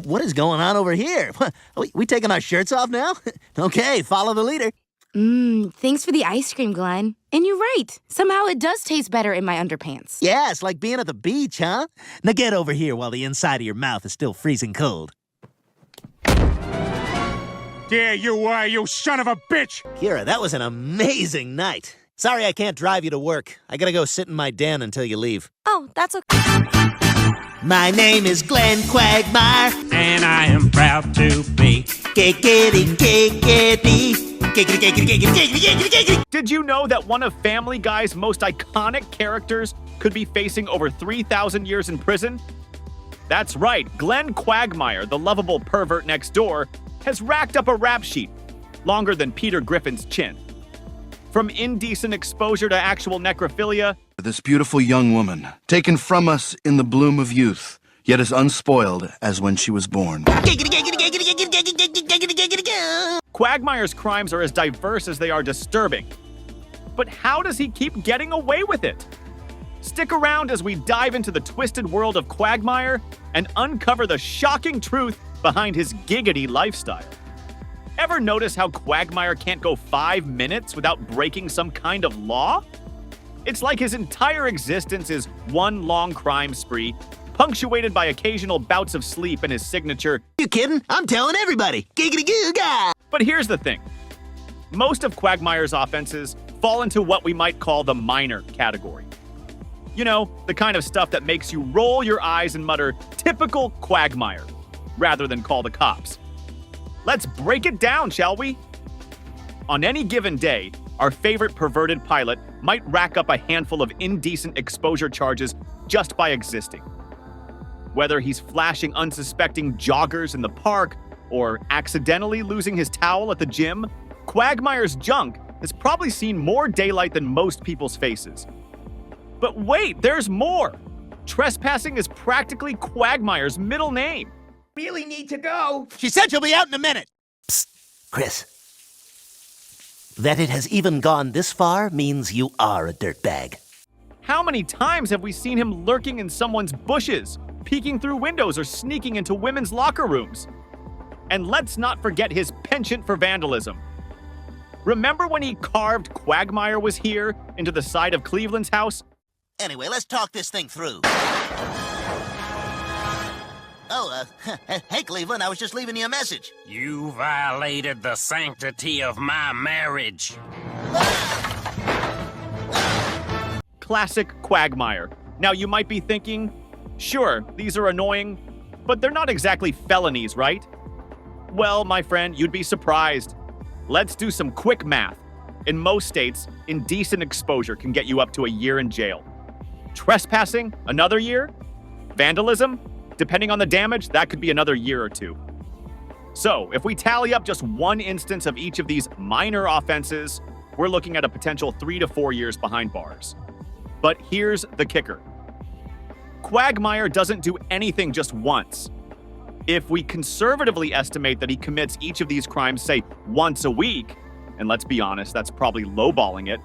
What is going on over here? We taking our shirts off now? Okay, follow the leader. Thanks for the ice cream, Glenn. And you're right. Somehow it does taste better in my underpants. Yeah, it's like being at the beach, huh? Now get over here while the inside of your mouth is still freezing cold. There you are, you son of a bitch! Kira, that was an amazing night. Sorry I can't drive you to work. I gotta go sit in my den until you leave. Oh, that's okay. My name is Glenn Quagmire. And I am proud to be. Giggity, giggity. Giggity, giggity, giggity, giggity, giggity, giggity. Did you know that one of Family Guy's most iconic characters could be facing over 3,000 years in prison? That's right, Glenn Quagmire, the lovable pervert next door, has racked up a rap sheet longer than Peter Griffin's chin. From indecent exposure to actual necrophilia, this beautiful young woman, taken from us in the bloom of youth, yet as unspoiled as when she was born. Quagmire's crimes are as diverse as they are disturbing. But how does he keep getting away with it? Stick around as we dive into the twisted world of Quagmire and uncover the shocking truth behind his giggity lifestyle. Ever notice how Quagmire can't go 5 minutes without breaking some kind of law? It's like his entire existence is one long crime spree, punctuated by occasional bouts of sleep and his signature, You kidding? I'm telling everybody. Giggity goo ga. But here's the thing. Most of Quagmire's offenses fall into what we might call the minor category. You know, the kind of stuff that makes you roll your eyes and mutter, typical Quagmire, rather than call the cops. Let's break it down, shall we? On any given day, our favorite perverted pilot might rack up a handful of indecent exposure charges just by existing. Whether he's flashing unsuspecting joggers in the park or accidentally losing his towel at the gym, Quagmire's junk has probably seen more daylight than most people's faces. But wait, there's more! Trespassing is practically Quagmire's middle name. Really need to go. She said she'll be out in a minute. Psst, Chris. That it has even gone this far means you are a dirtbag. How many times have we seen him lurking in someone's bushes, peeking through windows, or sneaking into women's locker rooms? And let's not forget his penchant for vandalism. Remember when he carved Quagmire Was Here into the side of Cleveland's house? Anyway, let's talk this thing through. Hey, Cleveland, I was just leaving you a message. You violated the sanctity of my marriage. Classic Quagmire. Now, you might be thinking, sure, these are annoying, but they're not exactly felonies, right? Well, my friend, you'd be surprised. Let's do some quick math. In most states, indecent exposure can get you up to a year in jail. Trespassing, another year? Vandalism? Depending on the damage, that could be another year or two. So, if we tally up just one instance of each of these minor offenses, we're looking at a potential 3 to 4 years behind bars. But here's the kicker. Quagmire doesn't do anything just once. If we conservatively estimate that he commits each of these crimes, say, once a week, and let's be honest, that's probably lowballing it,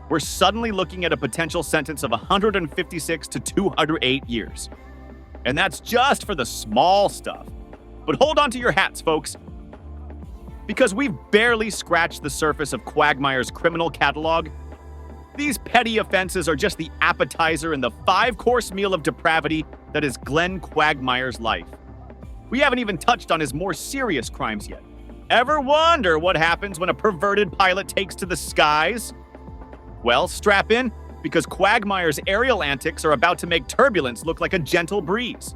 we're suddenly looking at a potential sentence of 156 to 208 years. And that's just for the small stuff. But hold on to your hats, folks. Because we've barely scratched the surface of Quagmire's criminal catalog, these petty offenses are just the appetizer in the 5-course meal of depravity that is Glenn Quagmire's life. We haven't even touched on his more serious crimes yet. Ever wonder what happens when a perverted pilot takes to the skies? Well, strap in, because Quagmire's aerial antics are about to make turbulence look like a gentle breeze.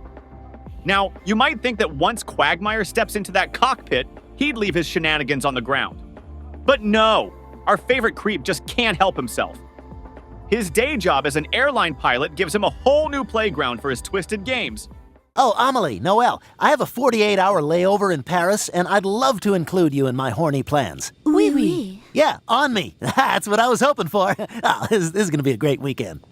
Now, you might think that once Quagmire steps into that cockpit, he'd leave his shenanigans on the ground. But no, our favorite creep just can't help himself. His day job as an airline pilot gives him a whole new playground for his twisted games. Oh, Amelie, Noel, I have a 48-hour layover in Paris, and I'd love to include you in my horny plans. Oui, oui. Yeah, on me. That's what I was hoping for. Oh, this is going to be a great weekend.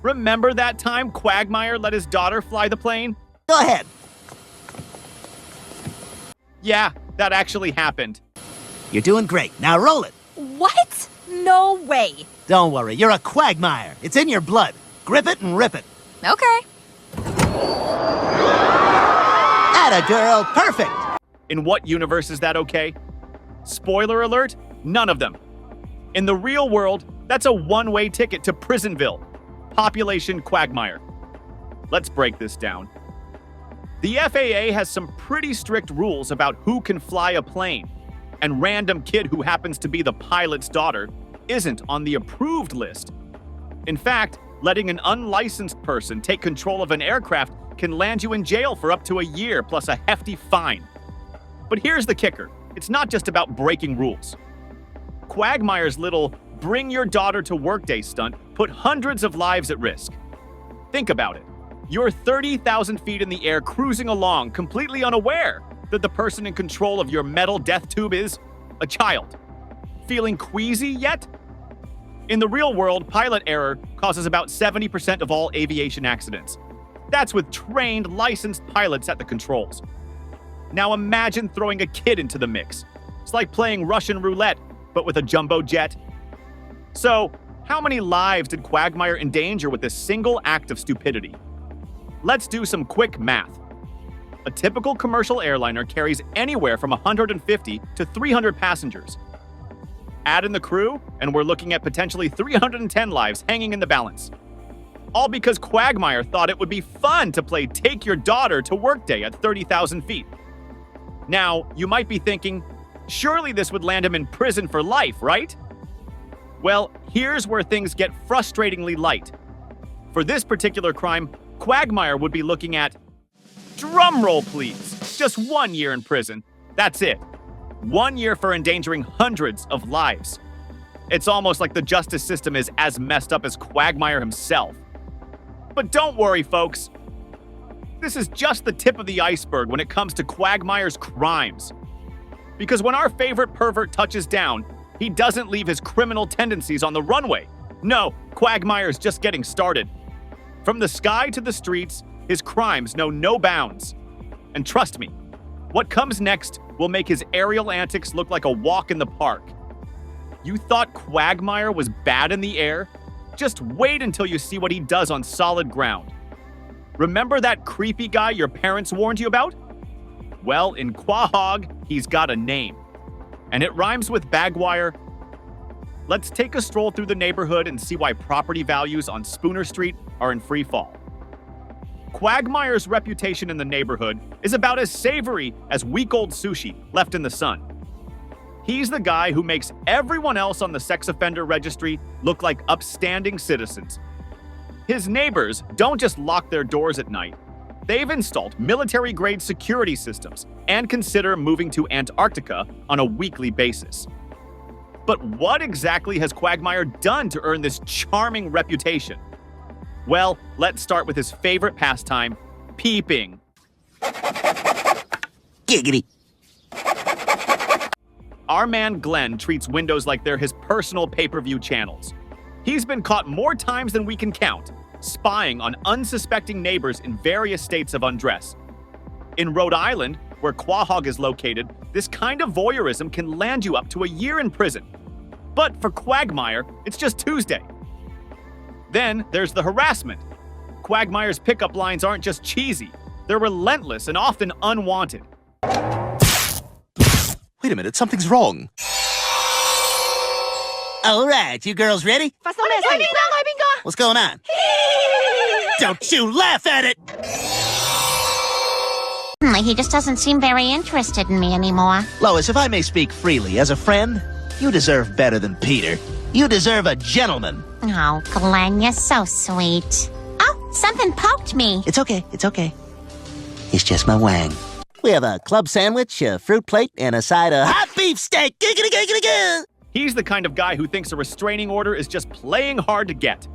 Remember that time Quagmire let his daughter fly the plane? Go ahead. Yeah, that actually happened. You're doing great. Now roll it. What? No way. Don't worry, you're a Quagmire. It's in your blood. Grip it and rip it. Okay. Atta girl, perfect! In what universe is that okay? Spoiler alert, none of them. In the real world, that's a one-way ticket to Prisonville. Population quagmire. Let's break this down. The FAA has some pretty strict rules about who can fly a plane, and random kid who happens to be the pilot's daughter isn't on the approved list. In fact, letting an unlicensed person take control of an aircraft can land you in jail for up to a year plus a hefty fine. But here's the kicker. It's not just about breaking rules. Quagmire's little bring your daughter to workday stunt put hundreds of lives at risk. Think about it. You're 30,000 feet in the air cruising along completely unaware that the person in control of your metal death tube is a child. Feeling queasy yet? In the real world, pilot error causes about 70% of all aviation accidents. That's with trained, licensed pilots at the controls. Now imagine throwing a kid into the mix. It's like playing Russian roulette, but with a jumbo jet. So, how many lives did Quagmire endanger with this single act of stupidity? Let's do some quick math. A typical commercial airliner carries anywhere from 150 to 300 passengers. Add in the crew, and we're looking at potentially 310 lives hanging in the balance. All because Quagmire thought it would be fun to play Take Your Daughter to Workday at 30,000 feet. Now, you might be thinking, surely this would land him in prison for life, right? Well, here's where things get frustratingly light. For this particular crime, Quagmire would be looking at, drumroll please, just 1 year in prison. That's it. 1 year for endangering hundreds of lives. It's almost like the justice system is as messed up as Quagmire himself. But don't worry, folks. This is just the tip of the iceberg when it comes to Quagmire's crimes. Because when our favorite pervert touches down, he doesn't leave his criminal tendencies on the runway. No, Quagmire's just getting started. From the sky to the streets, his crimes know no bounds. And trust me, what comes next will make his aerial antics look like a walk in the park. You thought Quagmire was bad in the air? Just wait until you see what he does on solid ground. Remember that creepy guy your parents warned you about? Well, in Quahog, he's got a name. And it rhymes with bagwire. Let's take a stroll through the neighborhood and see why property values on Spooner Street are in free fall. Quagmire's reputation in the neighborhood is about as savory as week-old sushi left in the sun. He's the guy who makes everyone else on the sex offender registry look like upstanding citizens. His neighbors don't just lock their doors at night. They've installed military-grade security systems and consider moving to Antarctica on a weekly basis. But what exactly has Quagmire done to earn this charming reputation? Well, let's start with his favorite pastime, peeping. Giggity. Our man Glenn treats windows like they're his personal pay-per-view channels. He's been caught more times than we can count, spying on unsuspecting neighbors in various states of undress. In Rhode Island, where Quahog is located, this kind of voyeurism can land you up to a year in prison. But for Quagmire, it's just Tuesday. Then there's the harassment. Quagmire's pickup lines aren't just cheesy, they're relentless and often unwanted. Wait a minute, something's wrong. All right, you girls ready? What's going on? Don't you laugh at it! He just doesn't seem very interested in me anymore. Lois, if I may speak freely, as a friend, you deserve better than Peter. You deserve a gentleman. Oh, Glenn, you're so sweet. Oh, something poked me. It's okay, it's okay. It's just my wang. We have a club sandwich, a fruit plate, and a side of hot beef steak. He's the kind of guy who thinks a restraining order is just playing hard to get.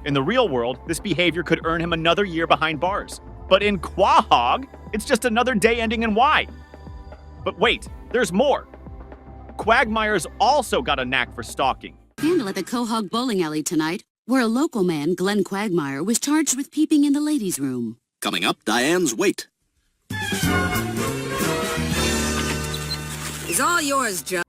In the real world, this behavior could earn him another year behind bars. But in Quahog, it's just another day ending in Y. But wait, there's more. Quagmire's also got a knack for stalking. Scandal at the Quahog bowling alley tonight, where a local man, Glenn Quagmire, was charged with peeping in the ladies' room. Coming up, Diane's Wait. It's all yours, Joe.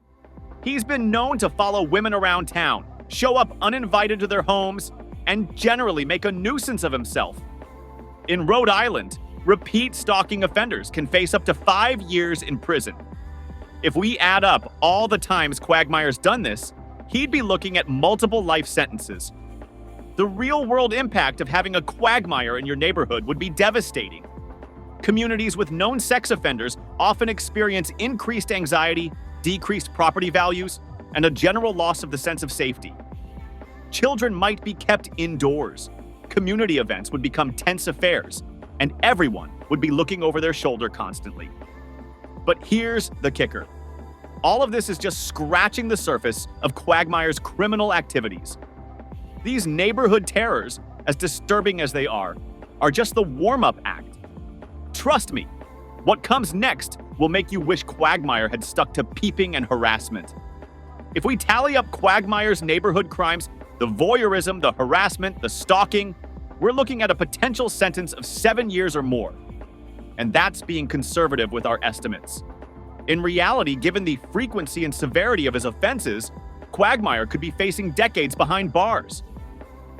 He's been known to follow women around town, show up uninvited to their homes, and generally make a nuisance of himself. In Rhode Island, Repeat stalking offenders can face up to 5 years in prison. If we add up all the times Quagmire's done this, he'd be looking at multiple life sentences. The real-world impact of having a Quagmire in your neighborhood would be devastating. Communities with known sex offenders often experience increased anxiety, decreased property values, and a general loss of the sense of safety. Children might be kept indoors. Community events would become tense affairs, and everyone would be looking over their shoulder constantly. But here's the kicker. All of this is just scratching the surface of Quagmire's criminal activities. These neighborhood terrors, as disturbing as they are just the warm-up act. Trust me, what comes next will make you wish Quagmire had stuck to peeping and harassment. If we tally up Quagmire's neighborhood crimes, the voyeurism, the harassment, the stalking, we're looking at a potential sentence of 7 years or more. And that's being conservative with our estimates. In reality, given the frequency and severity of his offenses, Quagmire could be facing decades behind bars.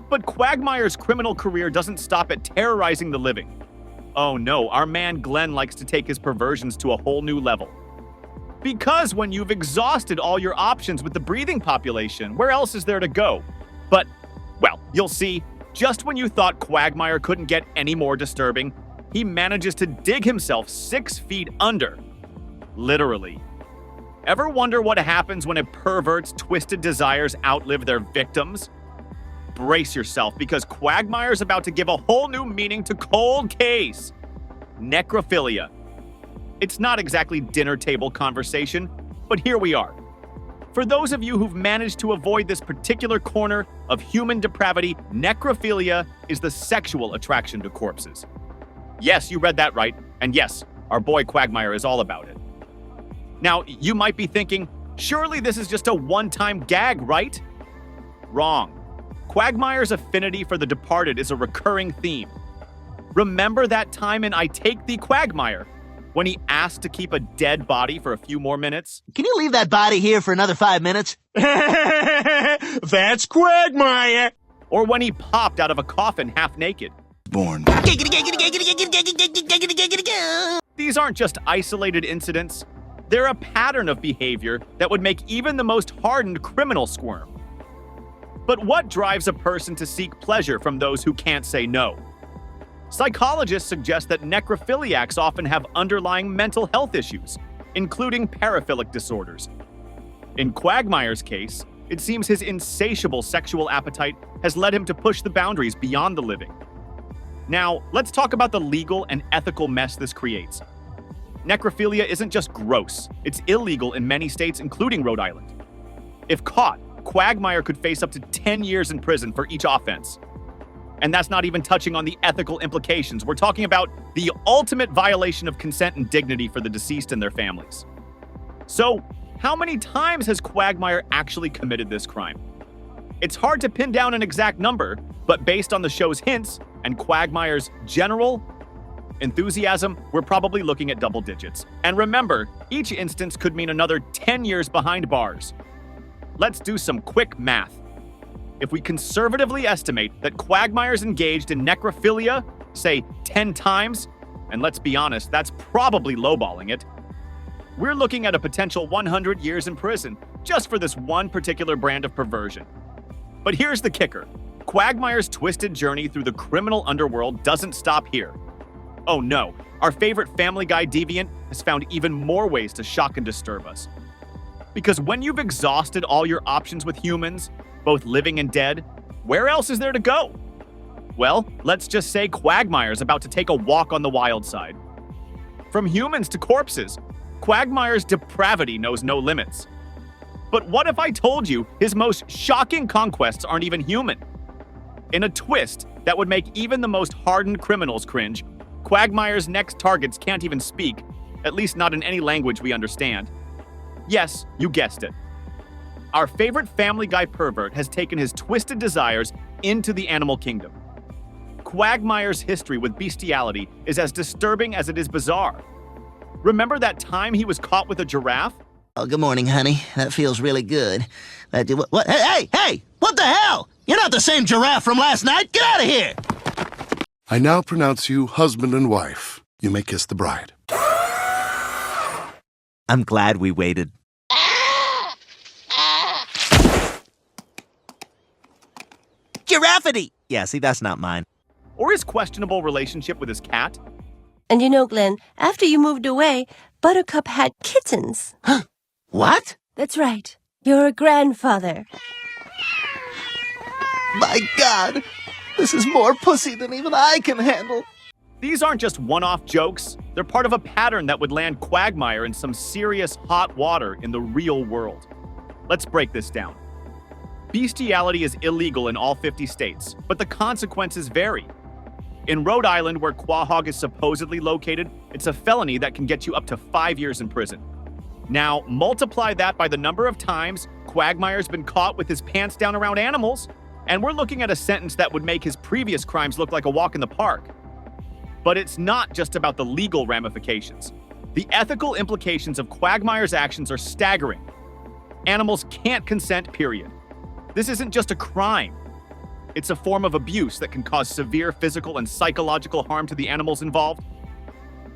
But Quagmire's criminal career doesn't stop at terrorizing the living. Oh no, our man Glenn likes to take his perversions to a whole new level. Because when you've exhausted all your options with the breathing population, where else is there to go? But, well, you'll see, just when you thought Quagmire couldn't get any more disturbing, he manages to dig himself 6 feet under. Literally. Ever wonder what happens when a pervert's twisted desires outlive their victims? Brace yourself, because Quagmire's about to give a whole new meaning to cold case. Necrophilia. It's not exactly dinner table conversation, but here we are. For those of you who've managed to avoid this particular corner of human depravity, necrophilia is the sexual attraction to corpses. Yes, you read that right, and yes, our boy Quagmire is all about it. Now, you might be thinking, surely this is just a one-time gag, right? Wrong. Quagmire's affinity for the departed is a recurring theme. Remember that time in I Take Thee, Quagmire, when he asked to keep a dead body for a few more minutes? Can you leave that body here for another 5 minutes? That's Quagmire! Or when he popped out of a coffin half naked? Born. These aren't just isolated incidents. They're a pattern of behavior that would make even the most hardened criminal squirm. But what drives a person to seek pleasure from those who can't say no? Psychologists suggest that necrophiliacs often have underlying mental health issues, including paraphilic disorders. In Quagmire's case, it seems his insatiable sexual appetite has led him to push the boundaries beyond the living. Now, let's talk about the legal and ethical mess this creates. Necrophilia isn't just gross, it's illegal in many states, including Rhode Island. If caught, Quagmire could face up to 10 years in prison for each offense. And that's not even touching on the ethical implications. We're talking about the ultimate violation of consent and dignity for the deceased and their families. So, how many times has Quagmire actually committed this crime? It's hard to pin down an exact number, but based on the show's hints and Quagmire's general enthusiasm, we're probably looking at double digits. And remember, each instance could mean another 10 years behind bars. Let's do some quick math. If we conservatively estimate that Quagmire's engaged in necrophilia, say 10 times, and let's be honest, that's probably lowballing it, we're looking at a potential 100 years in prison just for this one particular brand of perversion. But here's the kicker. Quagmire's twisted journey through the criminal underworld doesn't stop here. Oh no, our favorite Family Guy deviant has found even more ways to shock and disturb us. Because when you've exhausted all your options with humans, both living and dead, where else is there to go? Well, let's just say Quagmire's about to take a walk on the wild side. From humans to corpses, Quagmire's depravity knows no limits. But what if I told you his most shocking conquests aren't even human? In a twist that would make even the most hardened criminals cringe, Quagmire's next targets can't even speak, at least not in any language we understand. Yes, you guessed it. Our favorite Family Guy pervert has taken his twisted desires into the animal kingdom. Quagmire's history with bestiality is as disturbing as it is bizarre. Remember that time he was caught with a giraffe? Oh, good morning, honey. That feels really good. What? Hey! What the hell? You're not the same giraffe from last night. Get out of here! I now pronounce you husband and wife. You may kiss the bride. I'm glad we waited. Giraffity! Yeah, see, that's not mine. Or his questionable relationship with his cat. And you know, Glenn, after you moved away, Buttercup had kittens. What? That's right. You're a grandfather. My God! This is more pussy than even I can handle. These aren't just one-off jokes. They're part of a pattern that would land Quagmire in some serious hot water in the real world. Let's break this down. Bestiality is illegal in all 50 states, but the consequences vary. In Rhode Island, where Quahog is supposedly located, it's a felony that can get you up to 5 years in prison. Now, multiply that by the number of times Quagmire's been caught with his pants down around animals, and we're looking at a sentence that would make his previous crimes look like a walk in the park. But it's not just about the legal ramifications. The ethical implications of Quagmire's actions are staggering. Animals can't consent, period. This isn't just a crime. It's a form of abuse that can cause severe physical and psychological harm to the animals involved.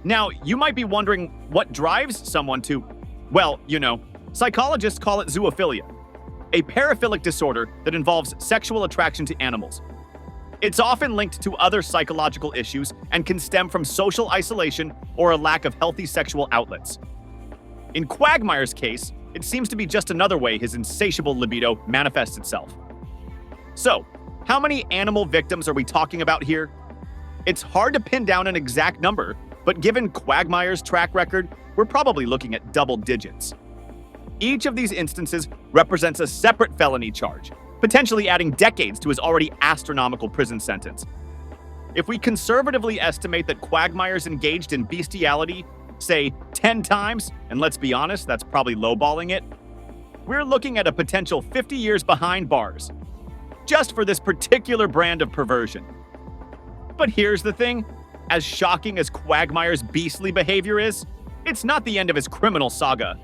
Now, you might be wondering what drives someone to, well, you know, psychologists call it zoophilia, a paraphilic disorder that involves sexual attraction to animals. It's often linked to other psychological issues and can stem from social isolation or a lack of healthy sexual outlets. In Quagmire's case, it seems to be just another way his insatiable libido manifests itself. So, how many animal victims are we talking about here? It's hard to pin down an exact number, but given Quagmire's track record, we're probably looking at double digits. Each of these instances represents a separate felony charge, potentially adding decades to his already astronomical prison sentence. If we conservatively estimate that Quagmire's engaged in bestiality, say 10 times, and let's be honest, that's probably lowballing it, we're looking at a potential 50 years behind bars, just for this particular brand of perversion. But here's the thing, as shocking as Quagmire's beastly behavior is, it's not the end of his criminal saga.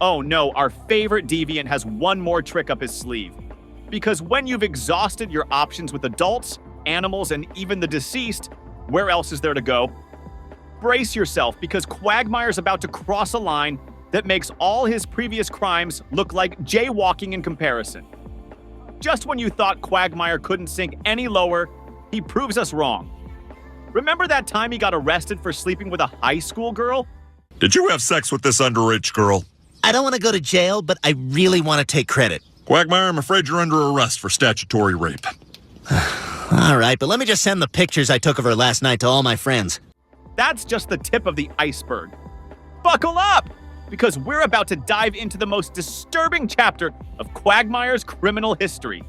Oh no, our favorite deviant has one more trick up his sleeve. Because when you've exhausted your options with adults, animals, and even the deceased, where else is there to go? Brace yourself, because Quagmire's about to cross a line that makes all his previous crimes look like jaywalking in comparison. Just when you thought Quagmire couldn't sink any lower, he proves us wrong. Remember that time he got arrested for sleeping with a high school girl? Did you have sex with this underage girl? I don't want to go to jail, but I really want to take credit. Quagmire, I'm afraid you're under arrest for statutory rape. All right, but let me just send the pictures I took of her last night to all my friends. That's just the tip of the iceberg. Buckle up, because we're about to dive into the most disturbing chapter of Quagmire's criminal history.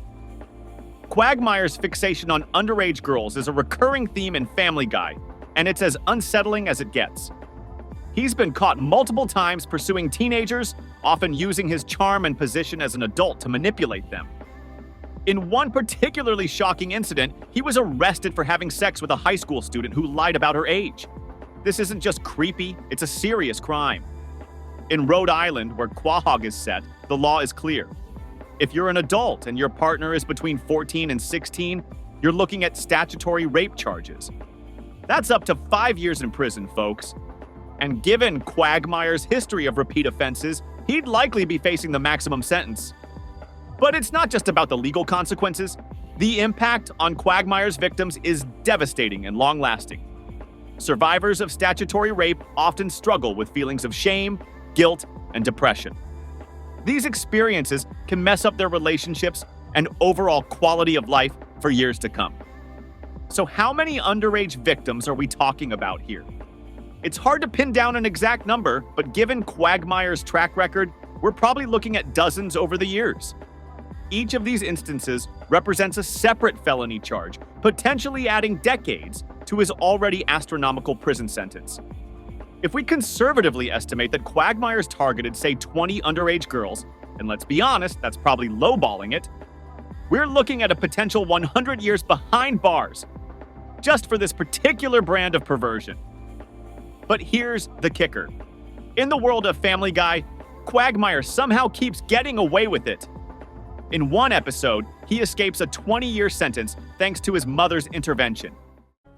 Quagmire's fixation on underage girls is a recurring theme in Family Guy, and it's as unsettling as it gets. He's been caught multiple times pursuing teenagers, often using his charm and position as an adult to manipulate them. In one particularly shocking incident, he was arrested for having sex with a high school student who lied about her age. This isn't just creepy, it's a serious crime. In Rhode Island, where Quahog is set, the law is clear. If you're an adult and your partner is between 14 and 16, you're looking at statutory rape charges. That's up to 5 years in prison, folks. And given Quagmire's history of repeat offenses, he'd likely be facing the maximum sentence. But it's not just about the legal consequences. The impact on Quagmire's victims is devastating and long-lasting. Survivors of statutory rape often struggle with feelings of shame, guilt, and depression. These experiences can mess up their relationships and overall quality of life for years to come. So how many underage victims are we talking about here? It's hard to pin down an exact number, but given Quagmire's track record, we're probably looking at dozens over the years. Each of these instances represents a separate felony charge, potentially adding decades to his already astronomical prison sentence. If we conservatively estimate that Quagmire's targeted, say, 20 underage girls, and let's be honest, that's probably lowballing it, we're looking at a potential 100 years behind bars, just for this particular brand of perversion. But here's the kicker. In the world of Family Guy, Quagmire somehow keeps getting away with it. In one episode, he escapes a 20-year sentence thanks to his mother's intervention.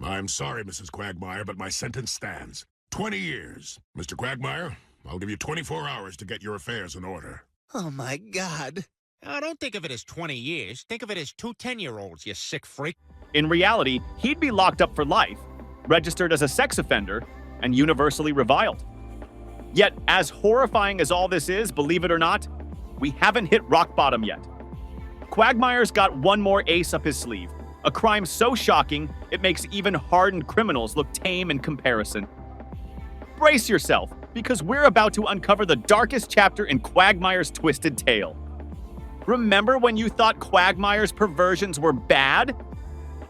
I'm sorry, Mrs. Quagmire, but my sentence stands. 20 years. Mr. Quagmire, I'll give you 24 hours to get your affairs in order. Oh, my God. Don't think of it as 20 years. Think of it as 2 10-year-olds, you sick freak. In reality, he'd be locked up for life, registered as a sex offender, and universally reviled. Yet, as horrifying as all this is, believe it or not, we haven't hit rock bottom yet. Quagmire's got one more ace up his sleeve, a crime so shocking it makes even hardened criminals look tame in comparison. Brace yourself, because we're about to uncover the darkest chapter in Quagmire's twisted tale. Remember when you thought Quagmire's perversions were bad?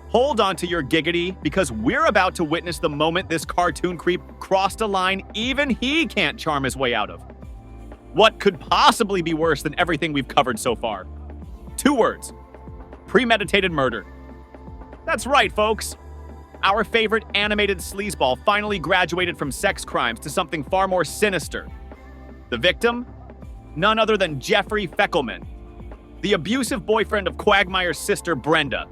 Hold on to your giggity, because we're about to witness the moment this cartoon creep crossed a line even he can't charm his way out of. What could possibly be worse than everything we've covered so far? 2 words: premeditated murder. That's right, folks. Our favorite animated sleazeball finally graduated from sex crimes to something far more sinister. The victim? None other than Jeffrey Feckelman, the abusive boyfriend of Quagmire's sister, Brenda.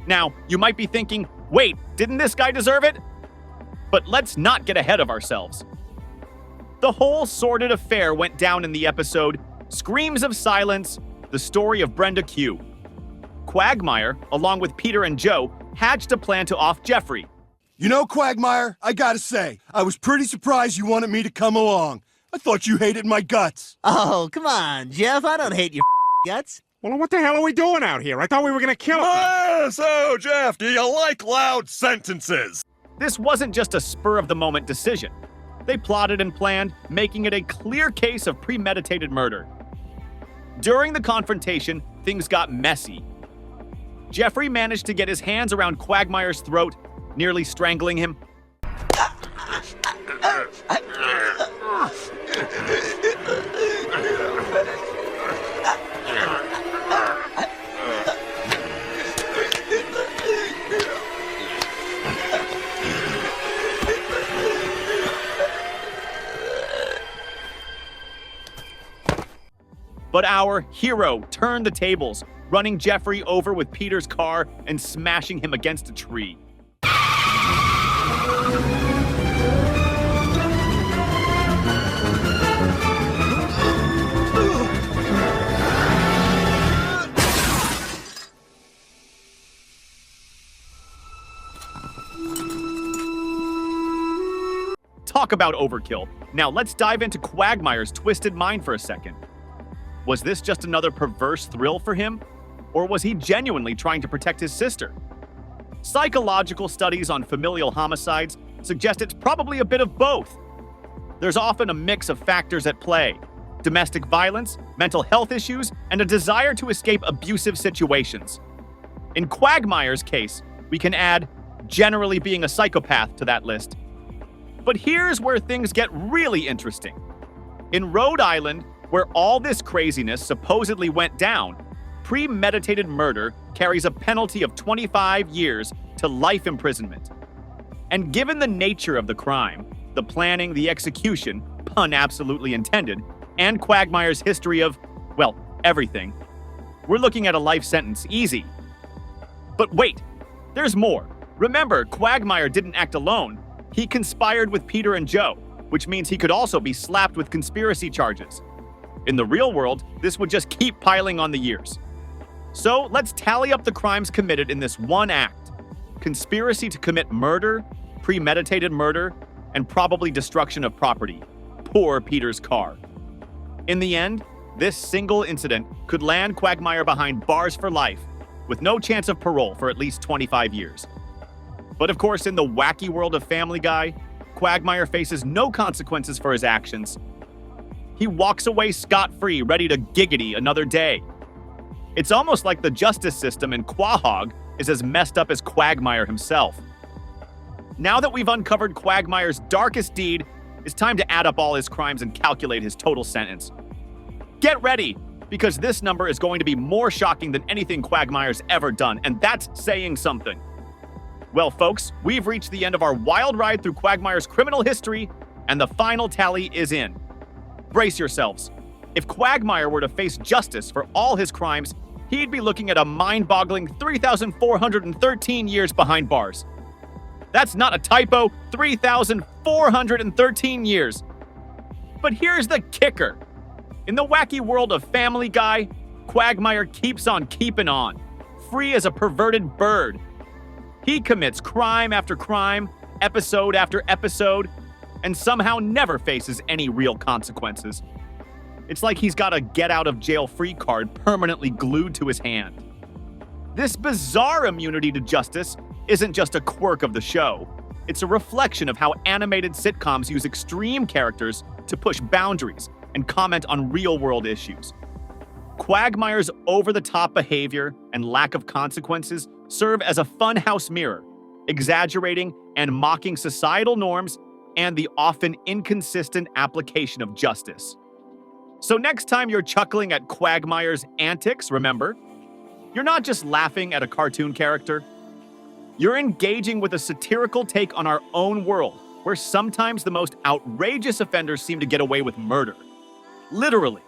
Now, you might be thinking, wait, didn't this guy deserve it? But let's not get ahead of ourselves. The whole sordid affair went down in the episode Screams of Silence, the story of Brenda Q. Quagmire, along with Peter and Joe, hatched a plan to off Jeffrey. You know, Quagmire, I gotta say, I was pretty surprised you wanted me to come along. I thought you hated my guts. Oh, come on, Jeff. I don't hate your guts. Well, what the hell are we doing out here? I thought we were gonna kill him. So, Jeff, do you like loud sentences? This wasn't just a spur-of-the-moment decision. They plotted and planned, making it a clear case of premeditated murder. During the confrontation, things got messy. Jeffrey managed to get his hands around Quagmire's throat, nearly strangling him. But our hero turned the tables, running Jeffrey over with Peter's car and smashing him against a tree. Talk about overkill. Now let's dive into Quagmire's twisted mind for a second. Was this just another perverse thrill for him? Or was he genuinely trying to protect his sister? Psychological studies on familial homicides suggest it's probably a bit of both. There's often a mix of factors at play: domestic violence, mental health issues, and a desire to escape abusive situations. In Quagmire's case, we can add generally being a psychopath to that list. But here's where things get really interesting. In Rhode Island, where all this craziness supposedly went down, premeditated murder carries a penalty of 25 years to life imprisonment. And given the nature of the crime, the planning, the execution, pun absolutely intended, and Quagmire's history of, well, everything, we're looking at a life sentence easy. But wait, there's more. Remember, Quagmire didn't act alone. He conspired with Peter and Joe, which means he could also be slapped with conspiracy charges. In the real world, this would just keep piling on the years. So let's tally up the crimes committed in this one act: conspiracy to commit murder, premeditated murder, and probably destruction of property. Poor Peter's car. In the end, this single incident could land Quagmire behind bars for life, with no chance of parole for at least 25 years. But of course, in the wacky world of Family Guy, Quagmire faces no consequences for his actions. He walks away scot-free, ready to giggity another day. It's almost like the justice system in Quahog is as messed up as Quagmire himself. Now that we've uncovered Quagmire's darkest deed, it's time to add up all his crimes and calculate his total sentence. Get ready, because this number is going to be more shocking than anything Quagmire's ever done, and that's saying something. Well, folks, we've reached the end of our wild ride through Quagmire's criminal history, and the final tally is in. Brace yourselves. If Quagmire were to face justice for all his crimes, he'd be looking at a mind-boggling 3,413 years behind bars. That's not a typo. 3,413 years. But here's the kicker. In the wacky world of Family Guy, Quagmire keeps on keeping on, free as a perverted bird. He commits crime after crime, episode after episode, and somehow never faces any real consequences. It's like he's got a get-out-of-jail-free card permanently glued to his hand. This bizarre immunity to justice isn't just a quirk of the show. It's a reflection of how animated sitcoms use extreme characters to push boundaries and comment on real-world issues. Quagmire's over-the-top behavior and lack of consequences serve as a funhouse mirror, exaggerating and mocking societal norms and the often inconsistent application of justice. So next time you're chuckling at Quagmire's antics, remember, you're not just laughing at a cartoon character. You're engaging with a satirical take on our own world, where sometimes the most outrageous offenders seem to get away with murder. Literally.